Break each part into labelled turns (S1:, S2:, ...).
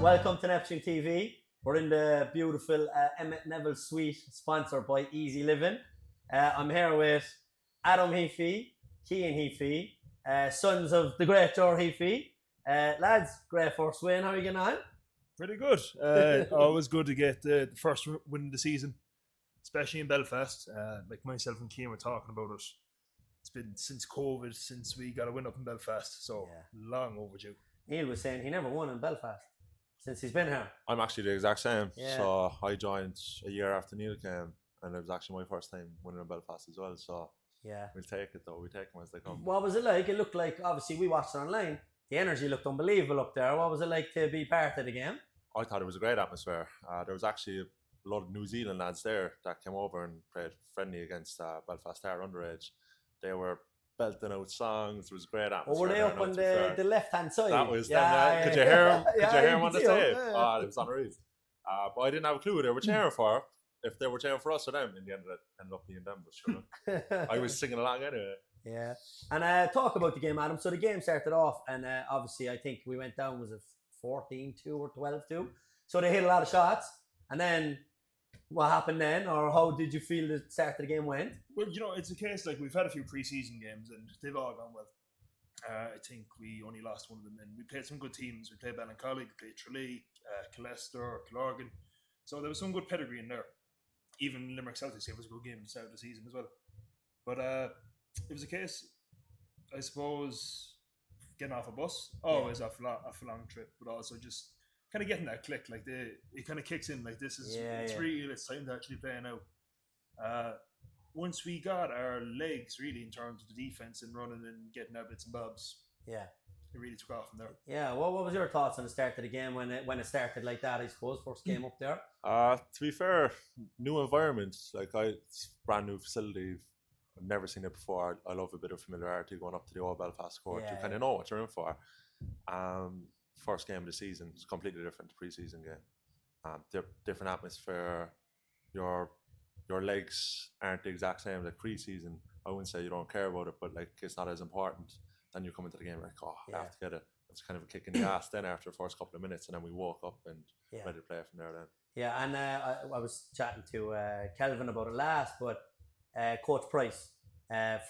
S1: Welcome to Neptune TV. We're in the beautiful Emmett Neville suite, sponsored by Easy Living. I'm here with Adam Heaphy, Cian Heaphy, sons of the great Joe Heaphy. Lads, great first win. How are you getting on?
S2: Pretty good. Always good to get the first win of the season, especially in Belfast. Like myself and Cian were talking about it. It's been since COVID since we got a win up in Belfast, so long overdue.
S1: Neil was saying he never won in Belfast since he's been here.
S3: I'm actually the exact same.
S1: Yeah.
S3: So I joined a year after Neil came, and it was actually my first time winning in Belfast as well. So
S1: Yeah.
S3: we'll take it though. We take them as they come.
S1: What was it like? It looked like, obviously we watched it online, the energy looked unbelievable up there. What was it like to be part of the game?
S3: I thought it was a great atmosphere. There was actually a lot of New Zealand lads there that came over and played friendly against Belfast Star underage. They were belting out songs. It was a great atmosphere.
S1: Or were they up on the left-hand side?
S3: That was them. Could you hear them? Could you hear them on the tape?
S1: Yeah.
S3: It was unreal. But I didn't have a clue who they were cheering for. If they were cheering for us or them, in the end, it ended up being them. But sure, I was singing along anyway.
S1: Yeah. And talk about the game, Adam. So the game started off, and obviously I think we went down, was it 14-2 or 12-2? So they hit a lot of shots. And then what happened then? Or how did you feel the start of the game went?
S2: Well, you know, it's a case like we've had a few pre-season games and they've all gone well. I think we only lost one of them, and we played some good teams. We played Ballincollig, we played Tralee, Killester, Killorgan. So there was some good pedigree in there. Even Limerick Celtics gave us a good game at the start of the season as well. But it was a case, I suppose, getting off a bus, always a long trip, but also just kind of getting that click. Like it kind of kicks in. Like it's real. It's time to actually play now. Once we got our legs really in terms of the defense and running and getting our bits and bobs,
S1: Yeah.
S2: it really took off from there.
S1: Yeah. What was your thoughts on the start of the game when it started like that? I suppose first game up there.
S3: To be fair, new environment. Like it's brand new facility. I've never seen it before. I love a bit of familiarity going up to the old Belfast court. You kind of know what you're in for. First game of the season, it's completely different to pre-season game. Different atmosphere. Your legs aren't the exact same. Like pre-season, I wouldn't say you don't care about it, but like it's not as important. Then you come into the game like, I have to get it. It's kind of a kick in the ass then after the first couple of minutes, and then we woke up and ready to play from there then.
S1: Yeah, and I was chatting to Kelvin about it last, but Coach Price,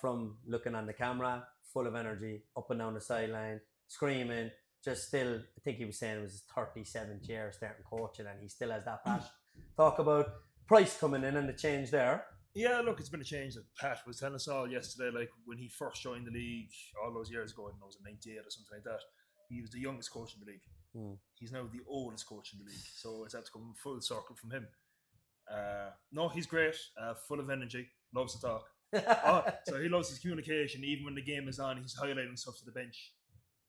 S1: from looking on the camera, full of energy, up and down the sideline, screaming, just still, I think he was saying it was his 37th year starting coaching, and he still has that passion. Talk about Price coming in and the change there.
S2: Yeah, look, it's been a change. Like Pat was telling us all yesterday, like when he first joined the league all those years ago, I think it was in 98 or something like that, he was the youngest coach in the league. He's now the oldest coach in the league, so it's had to come full circle from him. No, he's great, full of energy, loves to talk. So he loves his communication. Even when the game is on, he's highlighting stuff to the bench.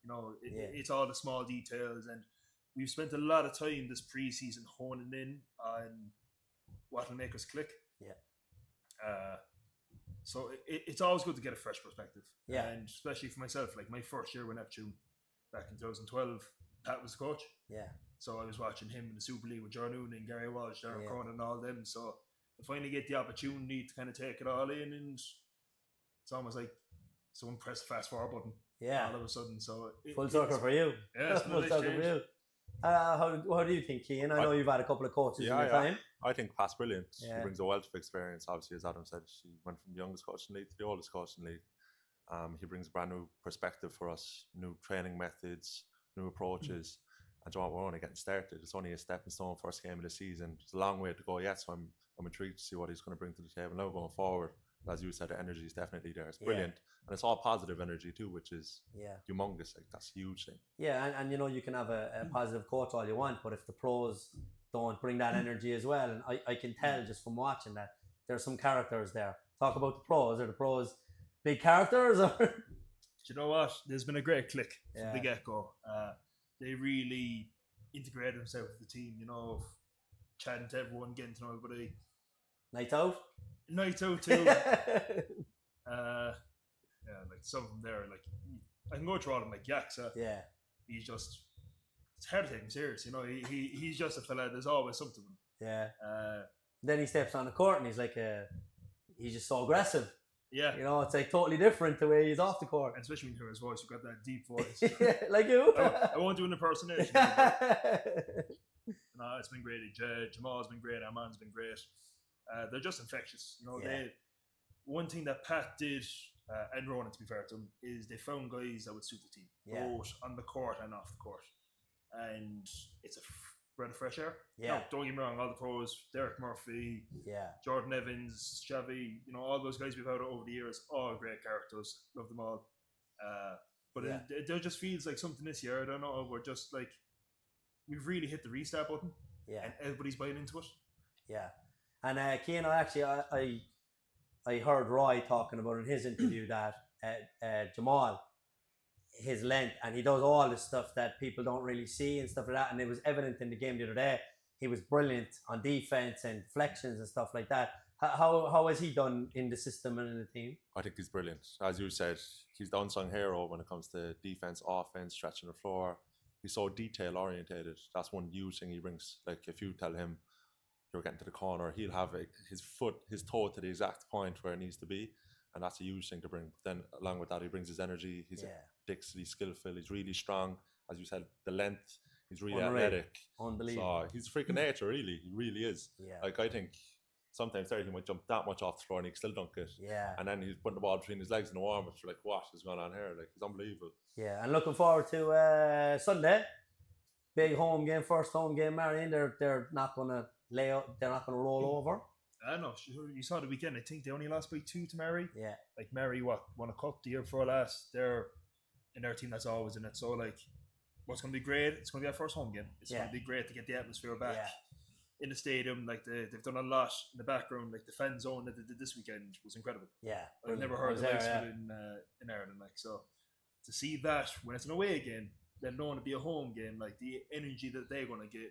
S2: You know, it's all the small details, and we've spent a lot of time this pre-season honing in on what will make us click. So it's always good to get a fresh perspective.
S1: Yeah.
S2: And especially for myself, like my first year with Neptune back in 2012, Pat was the coach.
S1: Yeah.
S2: So I was watching him in the Super League with John Noon and Gary Walsh, Darren Cronin and all them. So I finally get the opportunity to kind of take it all in, and it's almost like someone pressed the fast forward button.
S1: Yeah.
S2: All of a sudden. So
S1: full circle for you.
S2: Yeah, it's
S1: full circle for you. How do you think, Cian? I know you've had a couple of coaches in your time.
S3: I think Pat's brilliant.
S1: Yeah.
S3: He brings a wealth of experience. Obviously, as Adam said, she went from the youngest coach in the league to the oldest coach in the league. He brings a brand new perspective for us, new training methods, new approaches. And we're only getting started. It's only a stepping stone, first game of the season. It's a long way to go yet, so I'm intrigued to see what he's going to bring to the table now going forward. As you said, the energy is definitely there. It's brilliant. And it's all positive energy too, which is humongous. Like that's a huge thing.
S1: Yeah, and you know, you can have a positive coach all you want, but if the pros don't bring that energy as well, and I can tell just from watching that there's some characters there. Talk about the pros. Are the pros big characters? Or?
S2: Do you know what? There's been a great click from the get-go. They really integrated themselves with the team, you know, chatting to everyone, getting to know everybody.
S1: Night out?
S2: Night out too. Like some of them there, like I can go through all of them, like Yaksa.
S1: Yeah.
S2: He's just, it's hard to take him serious, you know. He's just a fella. There's always something.
S1: Yeah. Then he steps on the court and he's like, he's just so aggressive.
S2: Yeah.
S1: You know, it's like totally different the way he's off the court.
S2: And especially when you hear his voice, you've got that deep voice.
S1: Like you.
S2: I won't do an impersonation. No, it's been great. Jamal's been great. Armand's been great. They're just infectious. You know, one thing that Pat did, and Ronan, to be fair to them, is they found guys that would suit the team, both on the court and off the court. And it's a breath of fresh air.
S1: Yeah.
S2: No, don't get me wrong, all the pros, Derek Murphy, Jordan Evans, Xavi, you know, all those guys we've had over the years, all great characters. Love them all. But it just feels like something this year. I don't know. We're just like, we've really hit the restart button.
S1: Yeah.
S2: And everybody's buying into it.
S1: Yeah. And Cian, I heard Roy talking about in his interview that Jamal, his length, and he does all the stuff that people don't really see and stuff like that. And it was evident in the game the other day. He was brilliant on defense and deflections and stuff like that. How has he done in the system and in the team?
S3: I think he's brilliant. As you said, he's the unsung hero when it comes to defense, offense, stretching the floor. He's so detail orientated. That's one huge thing he brings. Like if you tell him you're getting to the corner, he'll have his toe to the exact point where it needs to be. And that's a huge thing to bring. But then along with that, he brings his energy. He's ridiculously skillful. He's really strong. As you said, the length. He's really athletic.
S1: Unbelievable.
S3: So he's a freak of nature, really. He really is.
S1: Yeah.
S3: Like I think sometimes he might jump that much off the floor and he can still dunk it.
S1: Yeah.
S3: And then he's putting the ball between his legs in the warm-up. You're like, what is going on here? Like, he's unbelievable.
S1: Yeah, and looking forward to Sunday. Big home game, first home game, Marion. They're not gonna they're not gonna roll over.
S2: I know. You saw the weekend. I think they only lost by 2 to Mary.
S1: Yeah.
S2: Like Mary, won a cup the year before last. They're in their team that's always in it. So like, what's going to be great? It's going to be our first home game. It's going to be great to get the atmosphere back in the stadium. Like they've done a lot in the background. Like the fan zone that they did this weekend was incredible.
S1: Yeah.
S2: I've never heard the likes of it in Ireland. Like, so to see that when it's an away game, then knowing to be a home game, like the energy that they're going to give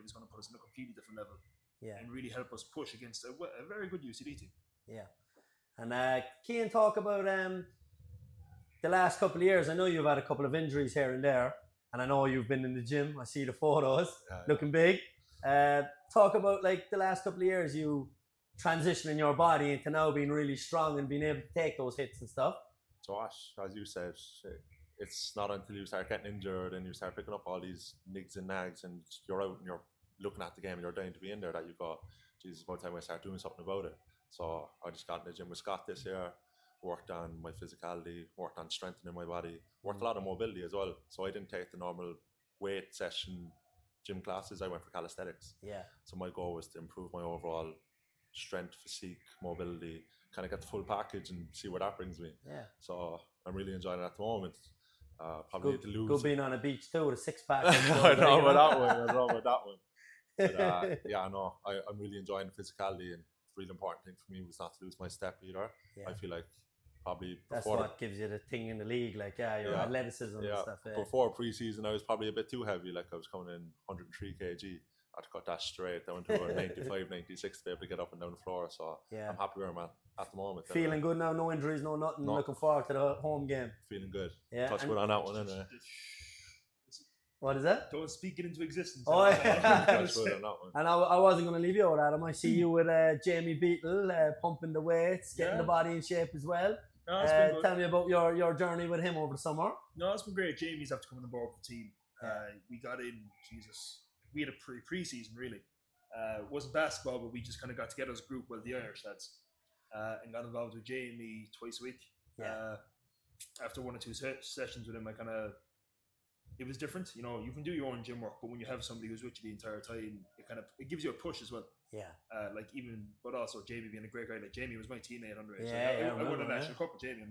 S2: is going to put us in a completely different level.
S1: Yeah.
S2: And really help us push against a very good UCD team.
S1: Yeah. And Cian, talk about the last couple of years. I know you've had a couple of injuries here and there, and I know you've been in the gym. I see the photos, looking big. Talk about like the last couple of years, you transitioning your body into now being really strong and being able to take those hits and stuff.
S3: Josh, as you said, it's not until you start getting injured and you start picking up all these nigs and nags and you're out and you're looking at the game and you're dying to be in there that you go, Jesus, by the time I start doing something about it. So I just got in the gym with Scott this year, worked on my physicality, worked on strengthening my body, worked a lot of mobility as well. So I didn't take the normal weight session gym classes, I went for calisthenics.
S1: Yeah.
S3: So my goal was to improve my overall strength, physique, mobility, kind of get the full package and see where that brings me.
S1: Yeah.
S3: So I'm really enjoying it at the moment. Probably need to lose.
S1: Good being on a beach too with a 6-pack.
S3: I know about that one. But, yeah, no, I'm really enjoying the physicality, and the really important thing for me was not to lose my step either. Yeah. I feel like probably
S1: that's what gives you the thing in the league, like your athleticism and stuff. Yeah.
S3: Before pre-season, I was probably a bit too heavy. Like I was coming in 103 kg. I had to cut that straight down to about 95, 96 to be able to get up and down the floor. So I'm happy where I'm at the moment.
S1: Feeling good now, no injuries, no nothing. No. Looking forward to the home game.
S3: Feeling good.
S1: Yeah.
S3: Touch good on that one anyway.
S1: What is that?
S2: Don't speak it into existence.
S1: Oh, yeah. And I wasn't going to leave you out, Adam. I see you with Jamie Beetle pumping the weights, getting the body in shape as well.
S2: No,
S1: tell me about your journey with him over the summer.
S2: No, it's been great. Jamie's after coming on board with the team. We got in, we had a pre-season really. It wasn't basketball, but we just kind of got together as a group, the Irish lads, and got involved with Jamie twice a week. After 1 or 2 sessions with him, it was different. You know, you can do your own gym work, but when you have somebody who's with you the entire time, it gives you a push as well. Yeah. But also Jamie being a great guy. Like Jamie was my teammate underage. I won a national cup with Jamie on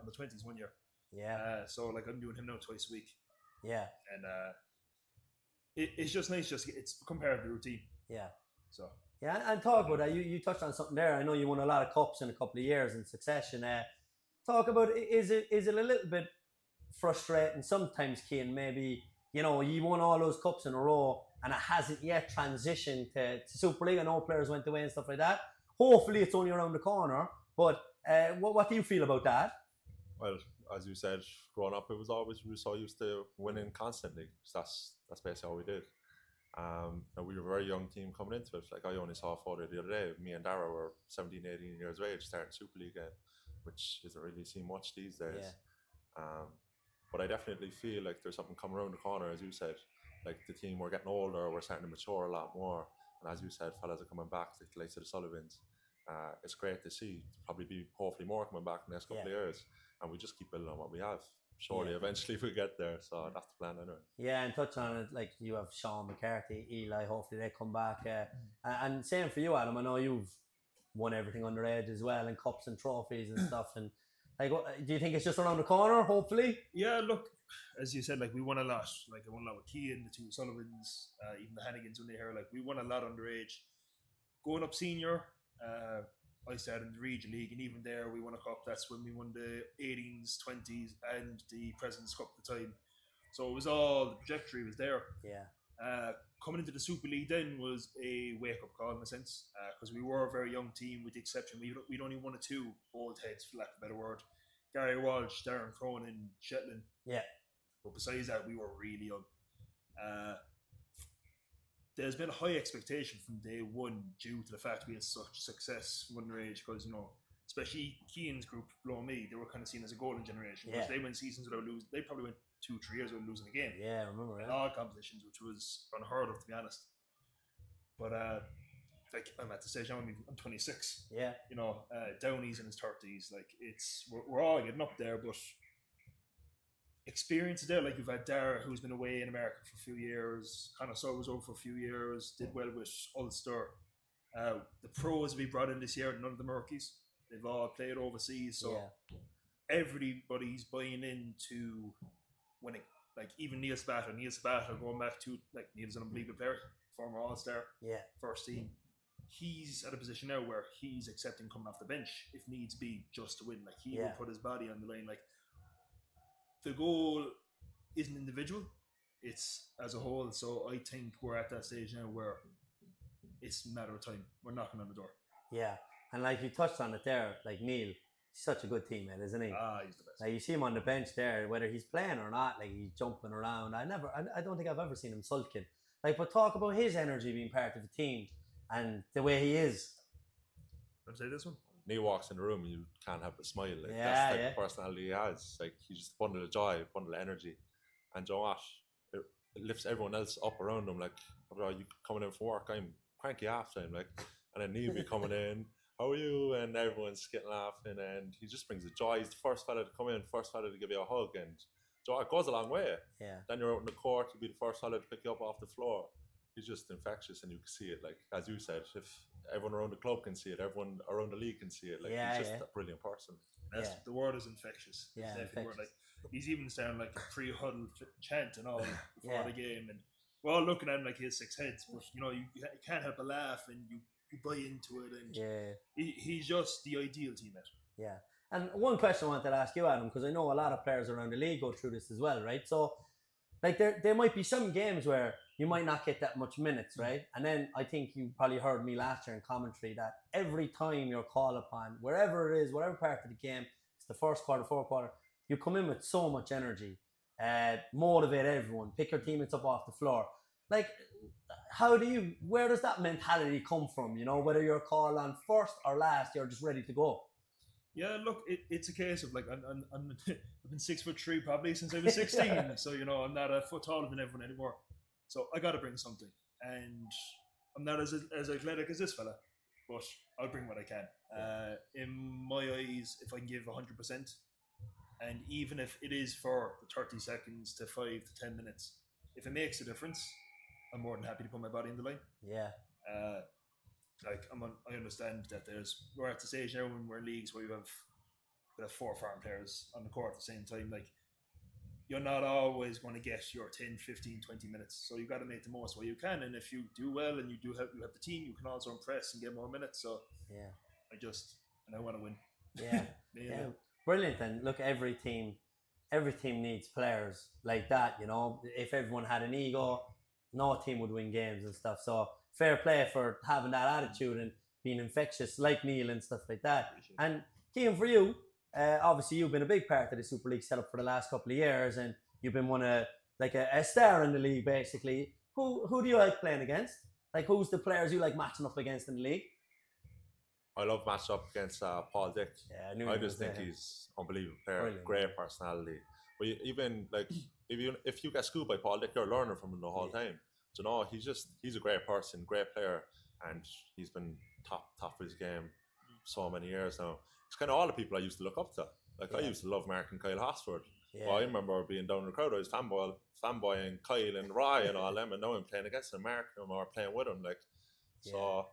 S2: the 20s one year. Yeah. So I'm doing him now twice a week. Yeah. And it's just nice. It's compared to the routine. Yeah. So.
S1: Yeah, and talk about that. You touched on something there. I know you won a lot of cups in a couple of years in succession. Talk about is it a little bit frustrating sometimes, Cian? Maybe you won all those cups in a row and it hasn't yet transitioned to Super League. I know players went away and stuff like that. Hopefully, it's only around the corner. But what do you feel about that?
S3: Well, as you said, growing up, we were so used to winning constantly. That's basically all we did. And we were a very young team coming into it. Like I only saw a photo the other day. Me and Dara were 17, 18 years of age starting Super League, which isn't really seen much these days. But I definitely feel like there's something coming around the corner, as you said. Like the team, we're getting older, we're starting to mature a lot more. And as you said, fellas are coming back, like the likes of the Sullivans. It's great to see. Probably be hopefully more coming back in the next couple of years. And we just keep building on what we have. Surely eventually we'll get there. So that's the plan anyway.
S1: Yeah, and touch on it, like you have Sean McCarthy, Eli, hopefully they come back. And same for you, Adam. I know you've won everything underage as well, and cups and trophies and stuff. And like, do you think it's just around the corner, hopefully?
S2: Yeah, look, as you said, like we won a lot. Like I won a lot with Keane, the two Sullivans, even the Hannigans when they were like, we won a lot underage. Going up senior, I started in the Region League, and even there we won a cup. That's when we won the 18s, 20s, and the President's Cup at the time. So it was all, the trajectory was there.
S1: Yeah.
S2: Coming into the Super League then was a wake-up call in a sense, because we were a very young team, with the exception we'd only one or two old heads, for lack of a better word. Gary Walsh, Darren Cronin, Shetland.
S1: Yeah.
S2: But besides that, we were really young. There's been a high expectation from day one due to the fact we had such success from underage, because, you know, especially Keane's group below me, they were kind of seen as a golden generation. Because they went seasons without losing. They probably went 2-3 years without losing a game.
S1: Yeah, I remember that.
S2: In all competitions, which was unheard of, to be honest. But like I'm at the stage now, I'm 26.
S1: Yeah.
S2: You know, Downey's in his 30s. Like we're all getting up there, but experience is there. Like you've had Dara, who's been away in America for a few years. Connoisseur was over for a few years. Did well with Ulster. The pros we brought in this year, none of them are rookies. They've all played overseas, so everybody's buying into winning. Like even Neil Spatter going back to, like, Neil's an unbelievable player, former All-Star, first team. He's at a position now where he's accepting coming off the bench if needs be, just to win. Like he will put his body on the line. Like the goal isn't individual, it's as a whole. So I think we're at that stage now where it's a matter of time. We're knocking on the door.
S1: Yeah, and like you touched on it there, like Neil, he's such a good teammate, isn't he?
S2: He's the best.
S1: Like you see him on the bench there, whether he's playing or not, like he's jumping around. I don't think I've ever seen him sulking. Like, but talk about his energy being part of the team and the way he is.
S2: Want to say this one?
S3: Neil walks in the room, you can't help but smile. Like that's the type of personality he has. Like he's just a bundle of joy, a bundle of energy, and you know what? It lifts everyone else up around him. Like, oh, you coming in from work? I'm cranky half time. Like, and then Neil be coming in. How are you? And everyone's getting laughing, and he just brings the joy. He's the first fella to come in, first fella to give you a hug, and joy, it goes a long way.
S1: Yeah.
S3: Then you're out in the court, he'll be the first fella to pick you up off the floor. He's just infectious, and you can see it. Like as you said, if everyone around the club can see it, everyone around the league can see it. Like he's just a brilliant person.
S2: The word is infectious.
S1: Yeah, infectious.
S2: Like he's even sounding like a pre-huddle chant and all before the game, and we're all looking at him like he has six heads. But you know, you can't help but laugh, and you buy into it, and he's just the ideal teammate.
S1: Yeah. And one question I wanted to ask you, Adam, because I know a lot of players around the league go through this as well, right? So, like, there might be some games where you might not get that much minutes, right? And then I think you probably heard me last year in commentary that every time you're called upon, wherever it is, whatever part of the game, it's the first quarter, fourth quarter, you come in with so much energy, motivate everyone, pick your teammates up off the floor. Like, where does that mentality come from? You know, whether you're called on first or last, you're just ready to go.
S2: Yeah, look, it's a case of like I've been 6'3" probably since I was 16, so you know I'm not a foot taller than everyone anymore. So I got to bring something, and I'm not as athletic as this fella, but I'll bring what I can. In my eyes, if I can give 100%, and even if it is for the 30 seconds to 5 to 10 minutes, if it makes a difference, I'm more than happy to put my body in the line.
S1: Yeah.
S2: Like I understand that we're at the stage now when we're in leagues where we have 4 foreign players on the court at the same time. Like you're not always going to get your 10, 15, 20 minutes. So you've got to make the most while you can. And if you do well and you have the team, you can also impress and get more minutes. So I want to win.
S1: Yeah. Yeah. Brilliant. And look, every team needs players like that. You know, if everyone had an ego, no team would win games and stuff. So fair play for having that attitude and being infectious like Neil and stuff like that. And Cian, for you, obviously you've been a big part of the Super League setup for the last couple of years, and you've been one of like a star in the league basically. Who do you like playing against? Like, who's the players you like matching up against in the league?
S3: I love matching up against Paul Dick.
S1: Yeah,
S3: I just think he's unbelievable player,
S1: Brilliant.
S3: great personality. But even like if you get schooled by Paul Dick, you're learning from him the whole time. So no, he's a great person, great player, and he's been top of his game so many years now. It's kind of all the people I used to look up to. Like I used to love Mark and Kyle Hosford.
S1: Yeah.
S3: Well, I remember being down in the crowd. I was fanboying Kyle and Rye and all them, and now I'm playing against them, Mark and or playing with him. Like, so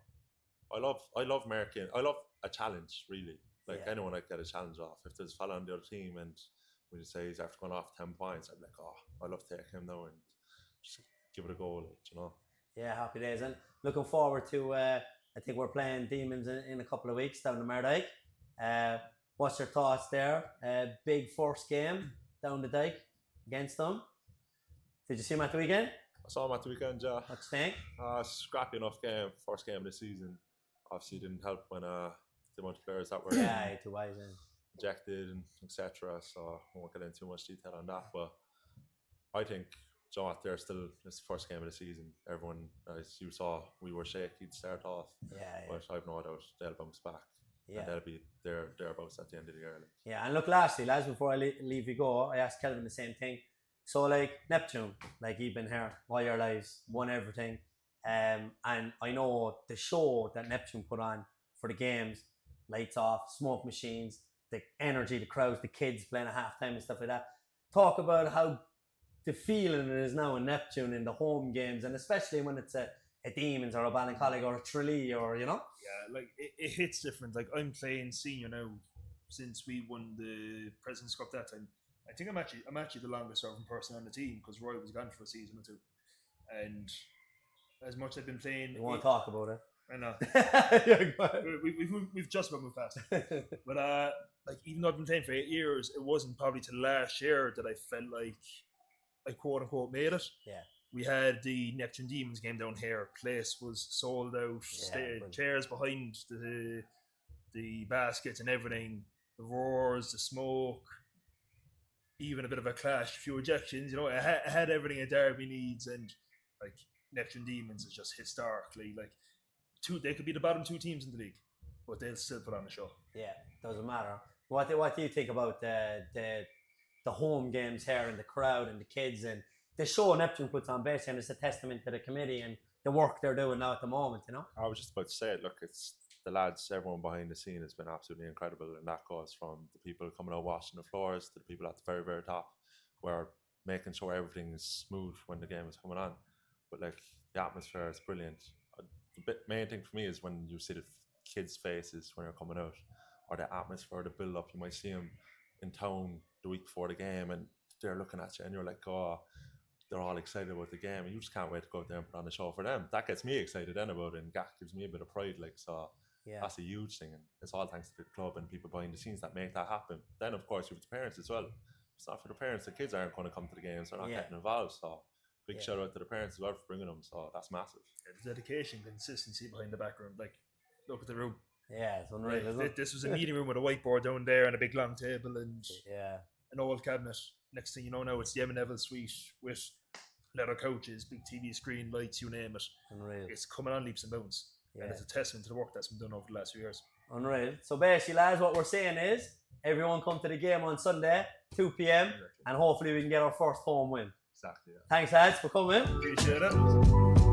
S3: I love Mark. I love a challenge, really. Like anyone I get a challenge off. If there's a fella on the other team and when you say he's after going off 10 points, I'm like, oh, I love to take him now and just give it a go, like, you know.
S1: Yeah, happy days, and looking forward to. I think we're playing Demons in a couple of weeks down in Mardyke. What's your thoughts there? Big first game down the dike against them. Did you see him at the weekend?
S3: I saw him at the weekend, yeah.
S1: What do you think?
S3: Scrappy enough game, first game of the season. Obviously didn't help when the amount of players that were
S1: too wise,
S3: ejected and etc. So I won't get into too much detail on that. But I think, you know what, they're still, it's the first game of the season. Everyone, as you saw, we were shaky to start off. But I've no doubt they'll bounce back. And they'll be thereabouts at the end of the year. Like.
S1: Yeah, and look, lastly, lads, before I leave you go, I asked Kelvin the same thing. So, like, Neptune, like, you've been here all your lives, won everything. And I know the show that Neptune put on for the games, lights off, smoke machines, the energy, the crowds, the kids playing at halftime and stuff like that. Talk about how the feeling it is now in Neptune in the home games, and especially when it's a Demons or a Ballincollig or a Tralee or, you know?
S2: Yeah, like, it hits different. Like, I'm playing senior now since we won the President's Cup that time. I think I'm actually the longest serving person on the team because Roy was gone for a season or two. And as much as I've been playing...
S1: You want to talk about it?
S2: I know.
S1: Yeah,
S2: we've just about moved past. But like, even though I've been playing for 8 years, it wasn't probably till last year that I felt like I quote unquote made it.
S1: Yeah.
S2: We had the Neptune Demons game down here. Place was sold out. Chairs behind the baskets and everything. The roars, the smoke, even a bit of a clash, a few ejections. You know, it had everything a derby needs, and like Neptune Demons is just historically like they could be the bottom two teams in the league, but they'll still put on a show.
S1: Yeah, doesn't matter. What do you think about the home games here and the crowd and the kids and the show Neptune puts on basically, and it's a testament to the committee and the work they're doing now at the moment, you know?
S3: I was just about to say it. Look, it's the lads, everyone behind the scene has been absolutely incredible, and that goes from the people coming out washing the floors to the people at the very, very top who are making sure everything is smooth when the game is coming on. But like, the atmosphere is brilliant. The main thing for me is when you see the kids' faces when you're coming out, or the atmosphere, the build up. You might see them in town the week before the game and they're looking at you and you're like, oh, they're all excited about the game, and you just can't wait to go out there and put on a show for them. That gets me excited then about it, and that gives me a bit of pride. Like, so that's a huge thing, and it's all thanks to the club and people behind the scenes that make that happen. Then of course you have the parents as well. If it's not for the parents, the kids aren't going to come to the games, they're not getting involved. So big shout out to the parents as well for bringing them. So that's massive.
S2: The dedication, consistency behind the background. Like, look at the room.
S1: Yeah, it's unreal, isn't it?
S2: This was a meeting room with a whiteboard down there and a big long table and an old cabinet. Next thing you know, now it's the Neville suite with leather couches, big TV screen, lights, you name it.
S1: Unreal.
S2: It's coming on leaps and bounds. And it's a testament to the work that's been done over the last few years.
S1: Unreal. So basically, lads, what we're saying is everyone come to the game on Sunday, 2 p.m, and hopefully we can get our first home win.
S3: Exactly.
S1: Thanks, lads, for coming.
S2: Appreciate it.